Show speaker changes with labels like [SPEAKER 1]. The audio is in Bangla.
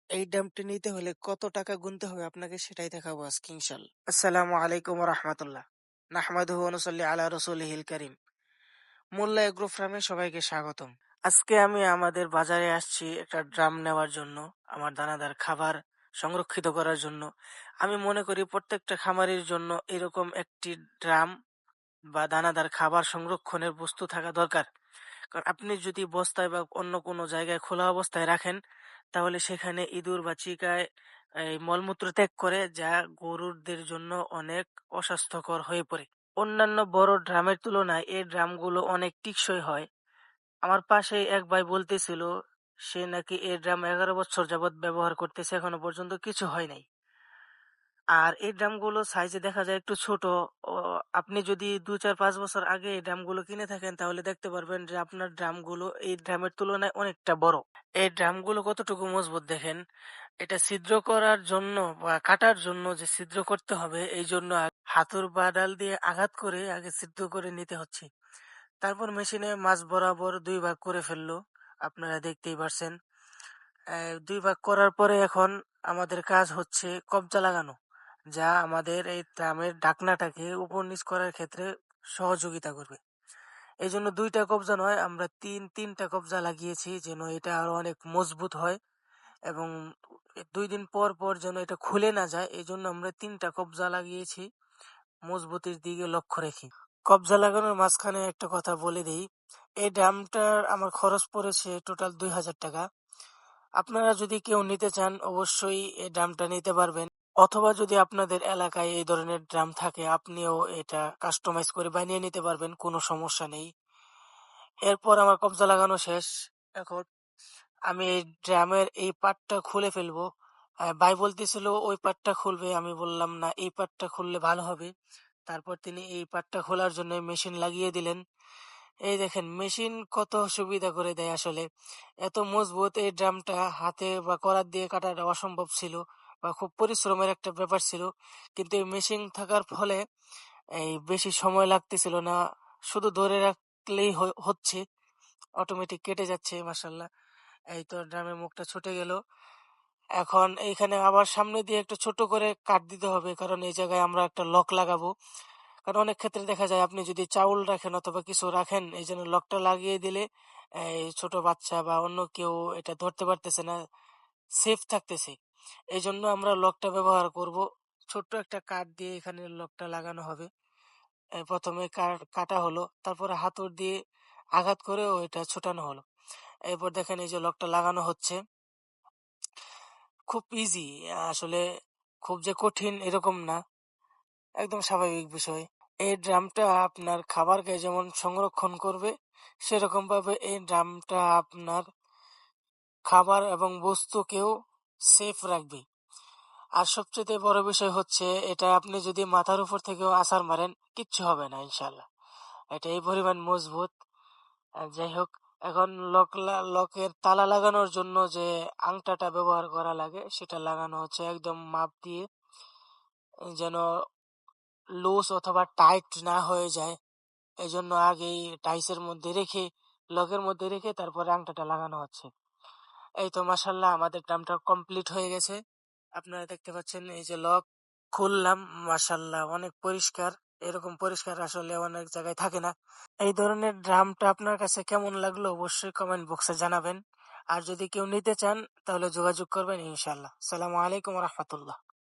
[SPEAKER 1] এই ড্রামটি নিতে হলে কত টাকা গুনতে হবে আপনাকে সেটাই দেখাবো আজকে ইনশাআল্লাহ। আসসালামু আলাইকুম ওয়া রাহমাতুল্লাহ। নাহমাদুহু ওয়া নুসাল্লি আলা রাসূলিহিল কারীম। মোল্লা এগ্রো ফার্মে সবাইকে স্বাগতম। আজকে আমি আমাদের বাজারে আসছি একটা ড্রাম নেওয়ার জন্য, আমার দানাদার খাবার সংরক্ষিত করার জন্য। আমি মনে করি প্রত্যেকটা খামারের জন্য এরকম একটি ড্রাম বা দানাদার খাবার সংরক্ষণের বস্তু থাকা দরকার। কারণ আপনি যদি বস্তায় বা অন্য কোনো জায়গায় খোলা অবস্থায় রাখেন, তাহলে সেখানে ইঁদুর বা চিকায় এই মলমূত্র ত্যাগ করে, যা গরুদের জন্য অনেক অস্বাস্থ্যকর হয়ে পড়ে। অন্যান্য বড় ড্রামের তুলনায় এই ড্রামগুলো অনেক টিকসই হয়। আমার পাশে এক ভাই বলতেছিল, সে নাকি এই ড্রাম 11 বছর যাবত ব্যবহার করতেছে, এখনো পর্যন্ত কিছু হয় নাই। আর এই ড্রামগুলো সাইজে দেখা যায় একটু ছোট। ও, আপনি যদি 2, 4, 5 বছর আগে এই ড্রামগুলো কিনে থাকেন তাহলে দেখতে পারবেন যে আপনার ড্রামগুলো এই ড্রামের তুলনায় অনেকটা বড়। এই ড্রামগুলো কতটুকু মজবুত দেখেন। এটা ছিদ্র করার জন্য বা কাটার জন্য যে ছিদ্র করতে হবে, এই জন্য হাতুর বাডাল দিয়ে আঘাত করে আগে ছিদ্র করে নিতে হচ্ছে। তারপর মেশিনে মাঝ বরাবর 2 ভাগ করে ফেললো, আপনারা দেখতেই পারছেন। 2 ভাগ করার পরে এখন আমাদের কাজ হচ্ছে কবজা লাগানো, যা আমাদের এই ড্রামের ঢাকনাটাকে উপর নিচ করার ক্ষেত্রে সহযোগিতা করবে। এই জন্য 2টা কবজা নয়, আমরা তিনটা কবজা লাগিয়েছি যেন এটা আরো অনেক মজবুত হয়, এবং 2 দিন পর পর যেন এটা খুলে না যায়। এই জন্য আমরা 3টা কবজা লাগিয়েছি, মজবুতির দিকে লক্ষ্য রেখে। কবজা লাগানোর মাঝখানে একটা কথা বলে দেই, এই ড্রামটার আমার খরচ পড়েছে টোটাল 2000 টাকা। আপনারা যদি কেউ নিতে চান অবশ্যই এই ড্রামটা নিতে পারবেন, অথবা যদি আপনাদের এলাকায় এই ধরনের ড্রাম থাকে আপনিও এটা কাস্টমাইজ করে বানিয়ে নিতে পারবেন, কোনো সমস্যা নেই। এরপর আমার কবজা লাগানো শেষ। এখন আমি এই ড্রামের এই পার্টটা খুলে ফেলবো। ভাই বলতেছিল ওই পার্টটা খুলবে, আমি বললাম না, এই পার্টটা খুললে ভালো হবে। তারপর তিনি এই পার্টটা খোলার জন্য মেশিন লাগিয়ে দিলেন। এই দেখেন মেশিন কত সুবিধা করে দেয় আসলে। এত মজবুত এই ড্রামটা হাতে বা করাত দিয়ে কাটাটা অসম্ভব ছিল, বা খুব পরিশ্রমের একটা ব্যাপার ছিল। কিন্তু এই মেশিন থাকার ফলে এই বেশি সময় লাগতেছিল না, শুধু ধরে রাখলেই হচ্ছে, অটোমেটিক কেটে যাচ্ছে। মাশাল্লাহ, এই তো ড্রামের মুখটা ছুটে গেল। এখন এইখানে আবার সামনে দিয়ে একটা ছোট করে কাট দিতে হবে, কারণ এই জায়গায় আমরা একটা লক লাগাবো। কারণ অনেক ক্ষেত্রে দেখা যায় আপনি যদি চাউল রাখেন অথবা কিছু রাখেন, এই জন্য লকটা লাগিয়ে দিলে এই ছোট বাচ্চা বা অন্য কেউ এটা ধরতে পারতেছে না, সেফ থাকতেছে। এই জন্য আমরা লকটা ব্যবহার করব। ছোট্ট একটা কাঠ দিয়ে এখানে লকটা লাগানো হবে। প্রথমে কাটা হলো, তারপরে হাতুড় দিয়ে আঘাত করে ওইটা ছোটানো হলো। এরপর দেখেন এই যে লকটা লাগানো হচ্ছে, খুব ইজি আসলে, খুব যে কঠিন এরকম না, একদম স্বাভাবিক বিষয়। এই ড্রামটা আপনার খাবারকে যেমন সংরক্ষণ করবে, সেরকম ভাবে এই ড্রামটা আপনার খাবার এবং বস্তুকেও সেফ রাখবে। আর সবচেয়ে বড় বিষয় হচ্ছে, এটা আপনি যদি মাথার উপর থেকেও আছাড় মারেন কিচ্ছু হবে না ইনশাল্লাহ। এটা এই পরিমাণ মজবুত। যাই হোক, এখন লকের তালা লাগানোর জন্য যে আংটাটা ব্যবহার করা লাগে সেটা লাগানো হচ্ছে একদম মাপ দিয়ে, যেন লুজ অথবা টাইট না হয়ে যায়। এই জন্য আগেই টাইসের মধ্যে রেখে, লকের মধ্যে রেখে তারপরে আংটাটা লাগানো হচ্ছে। এই তো মাশাল্লাহ, আমাদের ড্রামটা কমপ্লিট হয়ে গেছে। আপনারা দেখতে পাচ্ছেন এই যে লক খুললাম, মাশাল্লাহ অনেক পরিষ্কার। এরকম পরিষ্কার আসলে অনেক জায়গায় থাকে না। এই ধরনের ড্রামটা আপনার কাছে কেমন লাগলো অবশ্যই কমেন্ট বক্সে জানাবেন। আর যদি কেউ নিতে চান তাহলে যোগাযোগ করবেন ইনশাল্লাহ। সালামু আলাইকুম রহমতুল্লাহ।